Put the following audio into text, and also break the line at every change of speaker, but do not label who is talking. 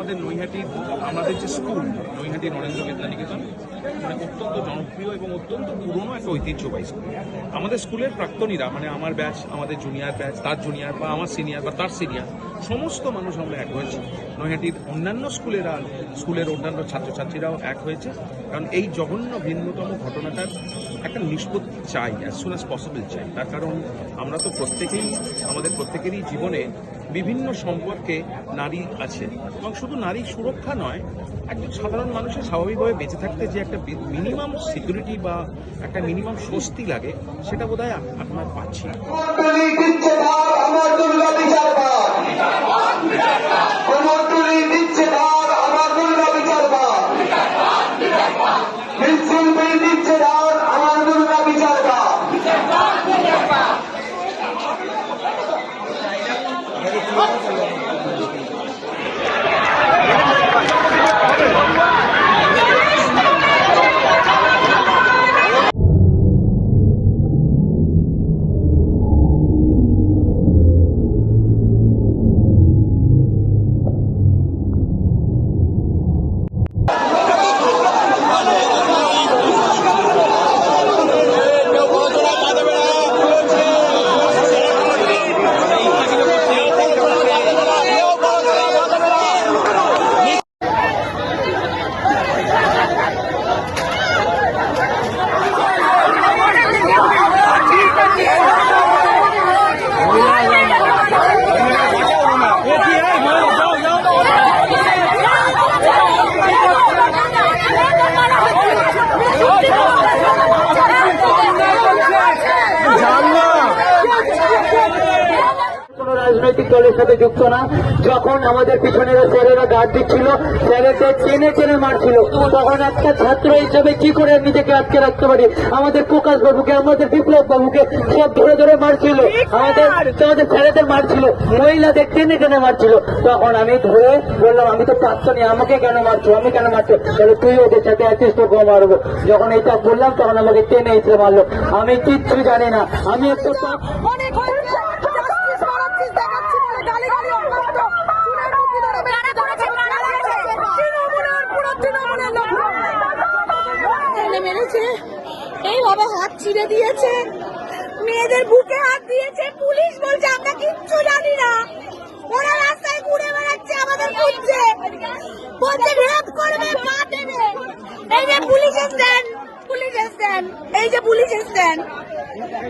আমাদের নৈহাটির আমাদের যে স্কুল নৈহাটি নরেন্দ্র বিদ্যানিকেতন মানে অত্যন্ত জনপ্রিয় এবং অত্যন্ত পুরনো একটা ঐতিহ্যবাহী স্কুল। আমাদের স্কুলের প্রাক্তনীরা মানে আমার ব্যাচ, আমাদের জুনিয়র ব্যাচ, তার জুনিয়র বা আমার সিনিয়র বা তার সিনিয়র, সমস্ত মানুষ আমরা এক হয়েছি। নৈহাটির অন্যান্য স্কুলের অন্যান্য ছাত্রছাত্রীরাও এক হয়েছে, কারণ এই জঘন্য ভিন্নতম ঘটনাটার একটা নিষ্পত্তি চাই, অ্যাজ সুন অ্যাজ পসিবল চাই। তার কারণ আমরা তো আমাদের প্রত্যেকেরই জীবনে বিভিন্ন সম্পর্কে নারী আছে, এবং শুধু নারী সুরক্ষা নয়, একজন সাধারণ মানুষের স্বাভাবিকভাবে বেঁচে থাকতে যে একটা মিনিমাম সিকিউরিটি বা একটা মিনিমাম স্বস্তি লাগে, সেটা বোধহয় আপনার পাচ্ছি।
রাজনৈতিক দলের সাথে যুক্ত না। যখন আমাদের পিছনে স্যারেরা গার্ড দিচ্ছিল, স্যারেদের টেনে টেনে মারছিল, তখন একটা ছাত্র হিসেবে কি করে নিজেকে আটকে রাখতে পারি? আমাদের প্রকাশ বাবুকে, আমাদের বিপ্লব বাবুকে সব ধরে ধরে মারছিল, আমাদের স্যারেদের মারছিল, মহিলাদের টেনে টেনে মারছিল। তখন আমি ধরে বললাম, আমি তো প্রাক্তনী, আমাকে কেন মারছো, আমি কেন মারছো? তাহলে তুই ওদের সাথে আছিস, তোকে মারবো। যখন এটা বললাম তখন আমাকে টেনে এসে মারলো। আমি কিচ্ছু জানি না, আমি একটা
এইভাবে হাত ছিঁড়ে দিয়েছে, মেয়েদের বুকে হাত দিয়েছে। পুলিশ বলছে আমরা কিচ্ছু জানি না, ওরা রাস্তায় ঘুরে বেড়াচ্ছে, আমাদের খুঁজছে, বলছে রেপ করবে, পা দেবে। এই যে পুলিশ এসছেন, এই যে পুলিশ এসছেন।